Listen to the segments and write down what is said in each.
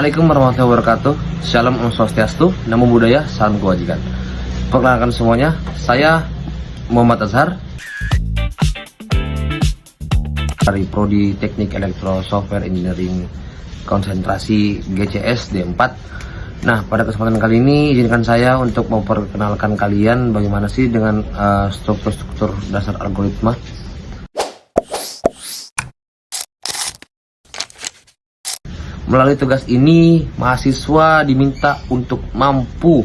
Assalamualaikum warahmatullahi wabarakatuh. Shalom Om Swastiastu, Namo Buddhaya, salam kebajikan. Perkenalkan semuanya, saya Muhammad Azhar dari Prodi Teknik Elektro Software Engineering konsentrasi GCS D4. Nah, pada kesempatan kali ini izinkan saya untuk memperkenalkan kalian bagaimana sih dengan struktur-struktur dasar algoritma. Melalui tugas ini, mahasiswa diminta untuk mampu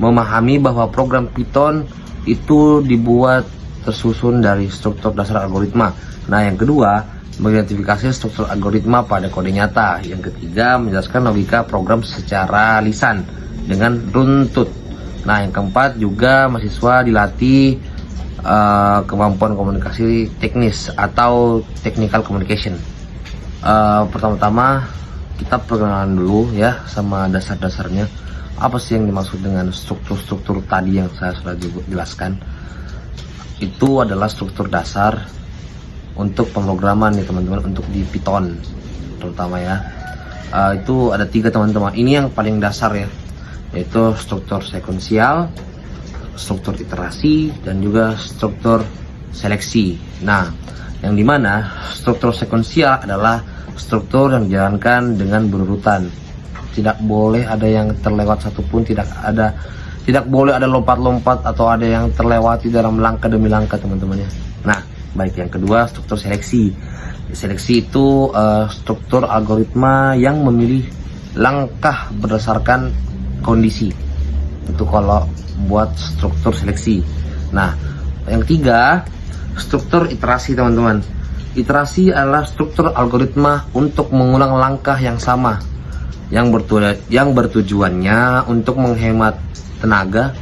memahami bahwa program Python itu dibuat tersusun dari struktur dasar algoritma. Nah, yang kedua, mengidentifikasi struktur algoritma pada kode nyata. Yang ketiga, menjelaskan logika program secara lisan dengan runtut. Nah, yang keempat juga mahasiswa dilatih kemampuan komunikasi teknis atau technical communication. Pertama-tama kita perkenalan dulu ya sama dasar-dasarnya. Apa sih yang dimaksud dengan struktur-struktur tadi yang saya sudah jelaskan? Itu adalah struktur dasar untuk pemrograman nih teman-teman, untuk di Python terutama ya. Itu ada 3 teman-teman. Ini yang paling dasar ya, yaitu struktur sekuensial, struktur iterasi, dan juga struktur seleksi. Nah, yang dimana struktur sekuensial adalah struktur yang dijalankan dengan berurutan. Tidak boleh ada yang terlewat satupun, tidak boleh ada lompat-lompat atau ada yang terlewati dalam langkah demi langkah teman-teman ya. Nah, baik, yang kedua struktur seleksi. Seleksi itu struktur algoritma yang memilih langkah berdasarkan kondisi. Itu kalau buat struktur seleksi. Nah, yang ketiga struktur iterasi teman-teman. Iterasi adalah struktur algoritma untuk mengulang langkah yang sama yang bertujuannya untuk menghemat tenaga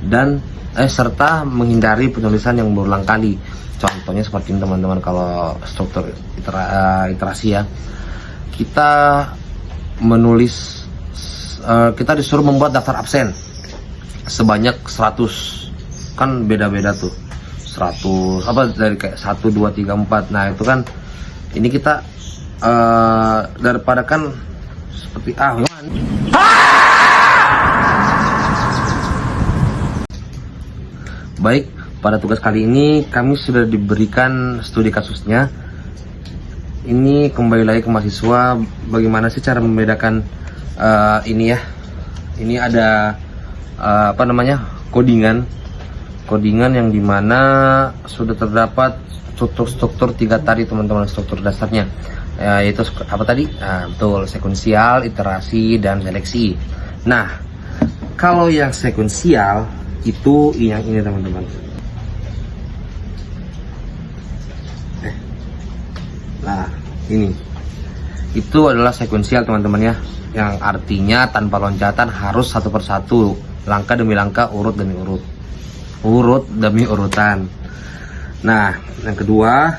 dan serta menghindari penulisan yang berulang kali. Contohnya seperti ini teman-teman, kalau struktur iterasi ya, kita menulis kita disuruh membuat daftar absen sebanyak 100, kan beda-beda tuh 100 dari kayak 1, 2, 3, 4. Nah itu kan ini kita daripada kan seperti baik, pada tugas kali ini kami sudah diberikan studi kasusnya. Ini kembali lagi ke mahasiswa, bagaimana sih cara membedakan ini ya. Ini ada codingan yang dimana sudah terdapat struktur 3 tadi teman-teman, struktur dasarnya yaitu apa tadi? Betul, sekuensial, iterasi, dan seleksi. Nah, kalau yang sekuensial itu yang ini teman-teman. Nah, ini itu adalah sekuensial teman-teman ya, yang artinya tanpa loncatan, harus satu persatu, langkah demi langkah, urut demi urutan. Nah, yang kedua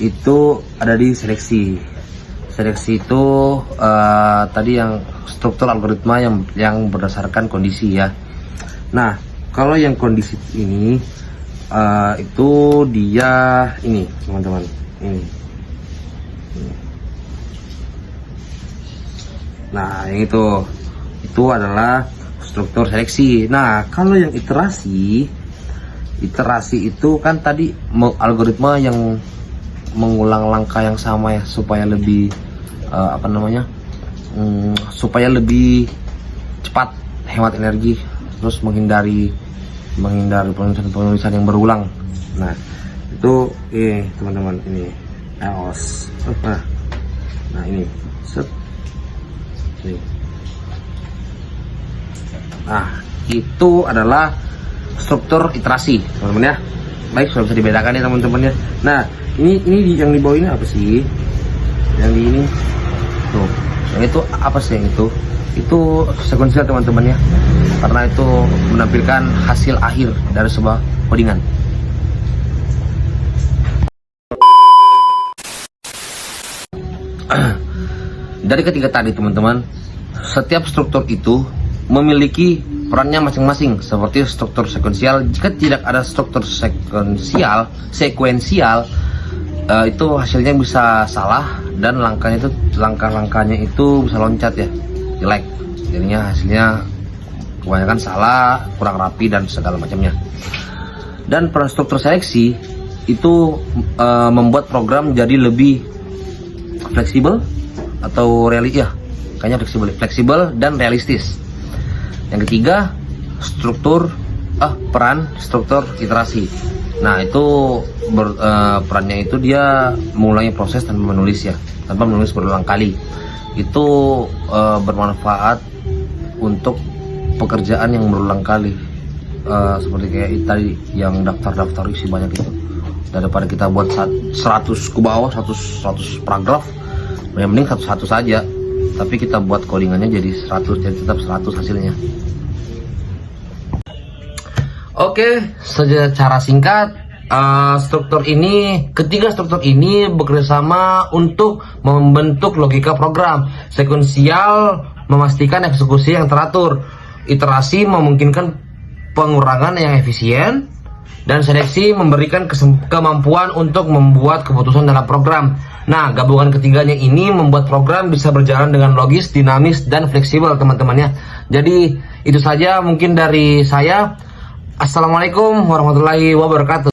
itu ada di seleksi. Seleksi itu tadi yang struktur algoritma yang berdasarkan kondisi ya. Nah, kalau yang kondisi ini itu dia ini teman-teman, ini. Nah, yang itu adalah struktur seleksi. Nah, kalau yang iterasi itu kan tadi algoritma yang mengulang langkah yang sama ya, supaya lebih supaya lebih cepat, hemat energi, terus menghindari penulisan yang berulang. Nah, itu teman-teman, ini EOS. Nah, ini set. Nih. Nah, itu adalah struktur iterasi teman-teman ya. Baik, sudah bisa dibedakan ya teman-teman ya. Nah, ini yang di bawah ini apa sih? Yang di ini tuh, yang itu apa sih? Yang itu sekuensial teman-teman ya, karena itu menampilkan hasil akhir dari sebuah codingan. Dari ketiga tadi teman-teman, setiap struktur itu memiliki perannya masing-masing. Seperti struktur sekuensial, jika tidak ada struktur sekuensial itu hasilnya bisa salah dan langkah-langkahnya itu bisa loncat ya, jelek. Jadinya hasilnya kebanyakan salah, kurang rapi dan segala macamnya. Dan peran struktur seleksi itu membuat program jadi lebih fleksibel atau kayaknya fleksibel dan realistis. Yang ketiga, peran struktur iterasi. Nah, itu perannya itu dia mengulangi proses tanpa menulis berulang kali. Itu bermanfaat untuk pekerjaan yang berulang kali, seperti kayak tadi yang daftar isi banyak itu. Daripada kita buat 100 ke bawah, 100 paragraf, mending satu saja, tapi kita buat codingannya jadi 100, jadi tetap 100 hasilnya. Oke, secara singkat, ketiga struktur ini bekerjasama untuk membentuk logika program. Sekuensial memastikan eksekusi yang teratur, iterasi memungkinkan pengurangan yang efisien, dan seleksi memberikan kemampuan untuk membuat keputusan dalam program. Nah, gabungan ketiganya ini membuat program bisa berjalan dengan logis, dinamis, dan fleksibel, teman-temannya. Jadi itu saja mungkin dari saya. Assalamualaikum warahmatullahi wabarakatuh.